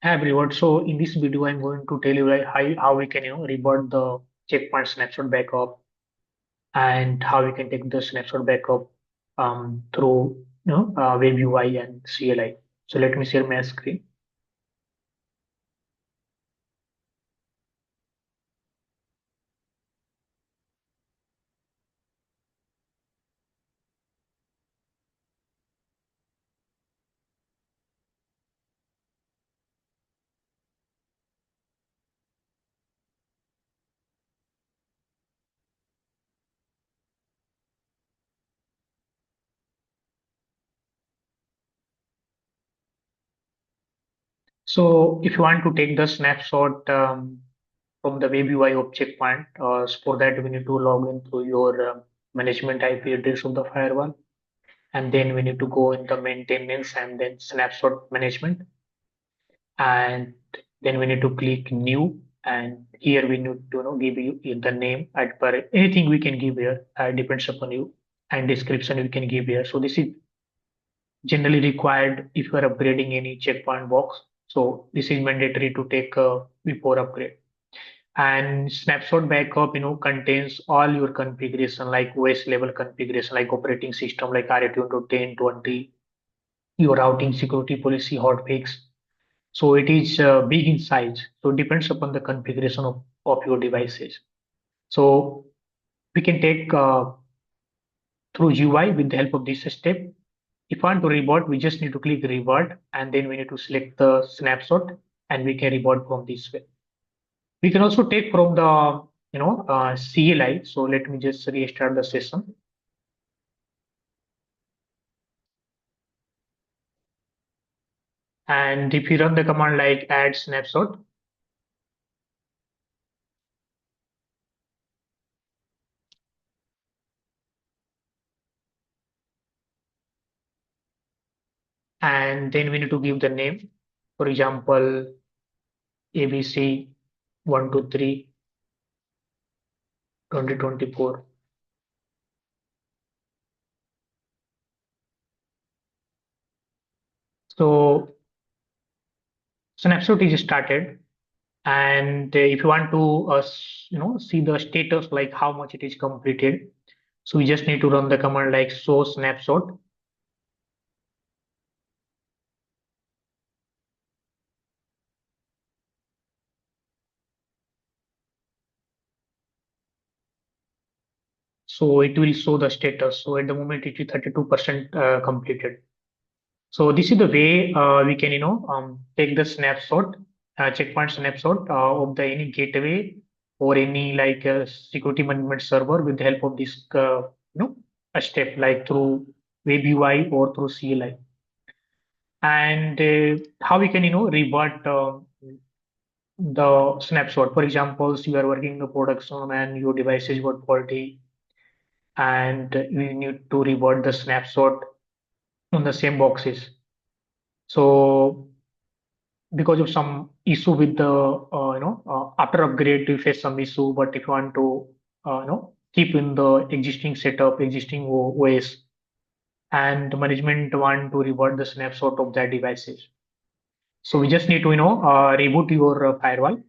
Hi everyone. So in this video, I'm going to tell you like how we can revert the checkpoint snapshot backup and how we can take the snapshot backup through web UI and CLI. So let me share my screen. So if you want to take the snapshot from the web UI of checkpoint, for that we need to log in through your management IP address of the firewall, and then we need to go in the maintenance and then snapshot management, and then we need to click new, and here we need to give you the name at per anything we can give here, depends upon you, and description we can give here. So this is generally required if you are upgrading any checkpoint box. So this is mandatory to take before upgrade. And snapshot backup contains all your configuration like OS level configuration like operating system like RA 10 20, your routing security policy hotfix. So it is big in size. So it depends upon the configuration of your devices. So we can take through UI with the help of this step. If you want to revert, we just need to click revert and then we need to select the snapshot and we can revert from this way. We can also take from the CLI. So let me just restart the session. And if you run the command like add snapshot, and then we need to give the name, for example, ABC 123 2024. So snapshot is started, and if you want to see the status like how much it is completed, so we just need to run the command like show snapshot. So it will show the status. So at the moment it is 32% completed. So this is the way we can take the snapshot, checkpoint snapshot of the any gateway or any like security management server with the help of this a step like through web UI or through CLI. And how we can revert the snapshot. For example, you are working in the production and your devices got faulty, and we need to revert the snapshot on the same boxes. So because of some issue with the after upgrade we face some issue, but if you want to keep in the existing setup, existing OS, and the management want to revert the snapshot of their devices. So we just need to reboot your firewall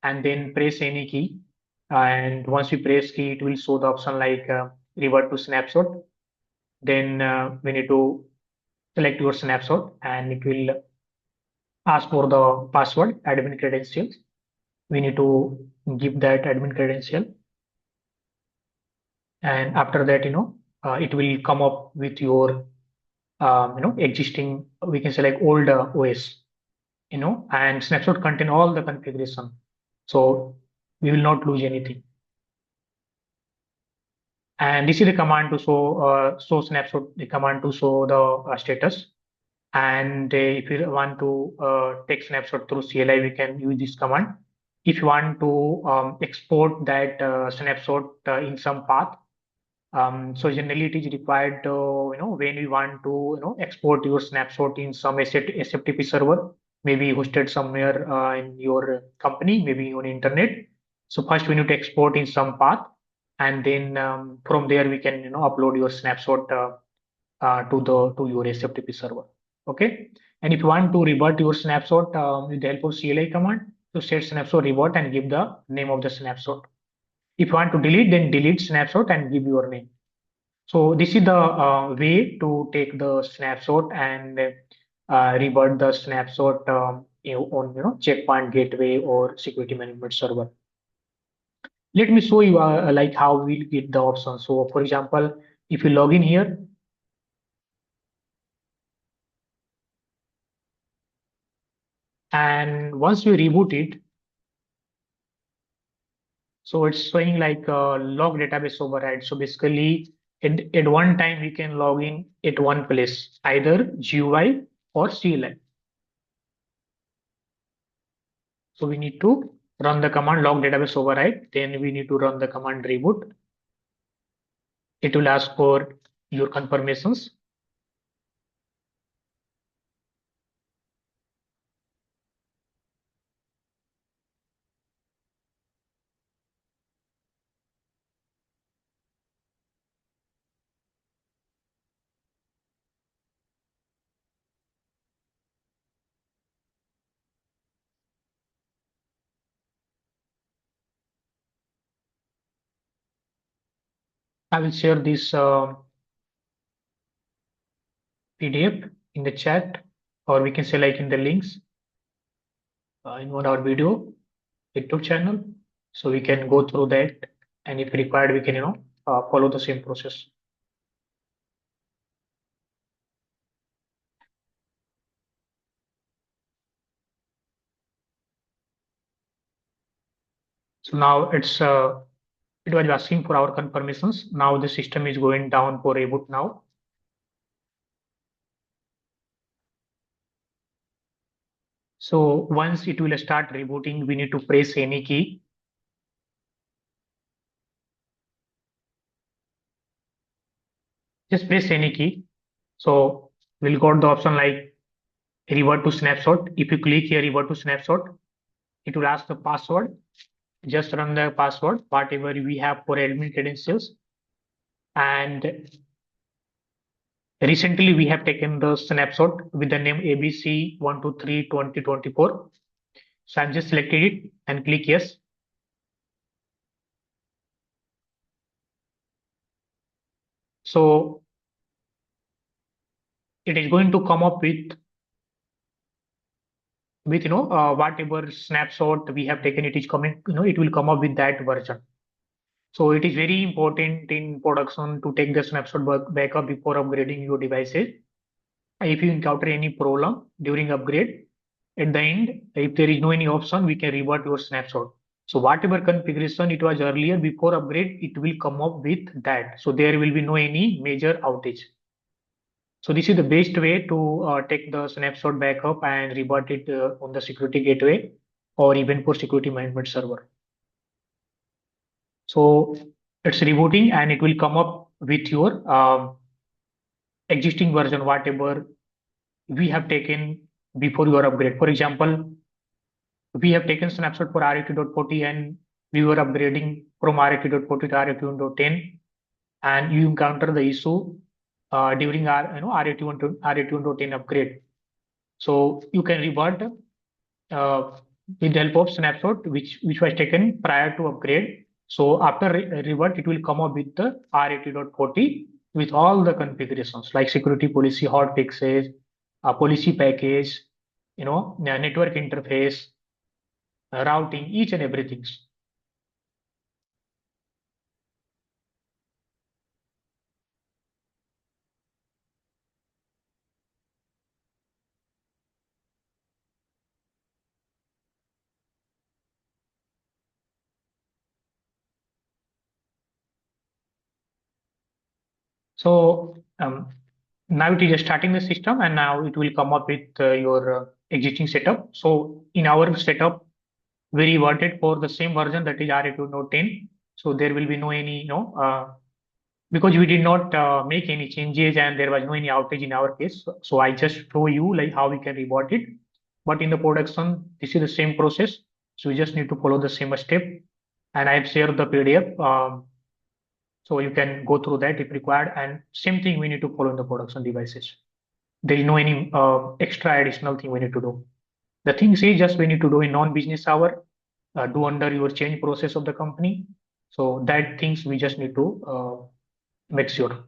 and then press any key. And once we press key, it will show the option like revert to snapshot. Then we need to select your snapshot and it will ask for the password, admin credentials. We need to give that admin credential. And after that, it will come up with your, existing, we can say like old OS, and snapshot contain all the configuration. So we will not lose anything. And this is the command to show snapshot, the command to show the status. And if you want to take snapshot through CLI, we can use this command. If you want to export that snapshot in some path, so generally it is required when we want to export your snapshot in some SFTP server, maybe hosted somewhere in your company, maybe on internet. So first we need to export in some path, and then from there we can upload your snapshot to your SFTP server. Okay. And if you want to revert your snapshot with the help of CLI command, to set snapshot revert and give the name of the snapshot. If you want to delete, then delete snapshot and give your name. So this is the way to take the snapshot and revert the snapshot on checkpoint gateway or security management server. Let me show you like how we'll get the option. So for example, if you log in here, and once you reboot it, so it's showing like log database override. So basically, at one time we can log in at one place, either GUI or CLI. So we need to run the command log database override. Then we need to run the command reboot. It will ask for your confirmations. I will share this PDF in the chat, or we can say like in the links in one of our video YouTube channel. So we can go through that, and if required, we can follow the same process. So now it was asking for our confirmations. Now the system is going down for reboot now. So once it will start rebooting, we need to press any key. Just press any key. So we'll got the option like revert to snapshot. If you click here, revert to snapshot, it will ask the password. Just run the password, whatever we have for admin credentials. And recently we have taken the snapshot with the name ABC123 2024. So I've just selected it and click yes. So it is going to come up with whatever snapshot we have taken. It is coming, it will come up with that version. So it is very important in production to take the snapshot backup before upgrading your devices. If you encounter any problem during upgrade, at the end, if there is no any option, we can revert your snapshot. So whatever configuration it was earlier before upgrade, it will come up with that. So there will be no any major outage. So this is the best way to take the snapshot backup and revert it on the security gateway or even for security management server. So it's rebooting and it will come up with your existing version, whatever we have taken before your upgrade. For example, we have taken snapshot for RAQ.40 and we were upgrading from RAQ.40 to RAQ.10, and you encounter the issue during our RAQ.10 upgrade. So you can revert with the help of snapshot which was taken prior to upgrade. So after revert, it will come up with the RAQ.40 with all the configurations like security policy, hot fixes, policy package, network interface, routing, each and everything. So now it is starting the system, and now it will come up with your existing setup. So in our setup, we reverted for the same version, that is RA2.10. So there will be no any, because we did not make any changes and there was no any outage in our case. So I just show you like how we can revert it. But in the production, this is the same process. So we just need to follow the same step. And I have shared the PDF. So you can go through that if required. And same thing we need to follow in the production devices. There is no any extra additional thing we need to do. The thing is just we need to do in non-business hour, do under your change process of the company. So that things we just need to make sure.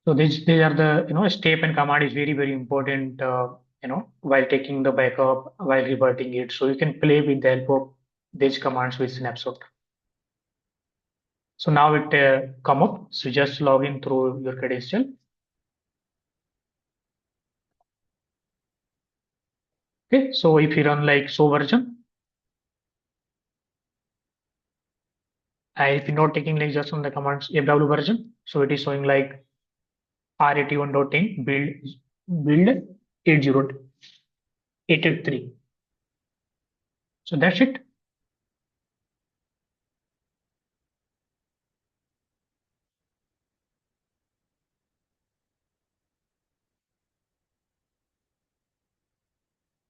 So these are the step and command is very important while taking the backup while reverting it. So you can play with the help of these commands with Snapshot. So now it come up. So just log in through your credential. Okay. So if you run like show version, if you're not taking like just on the commands FW version, so it is showing like R81.10 build 80883. So that's it.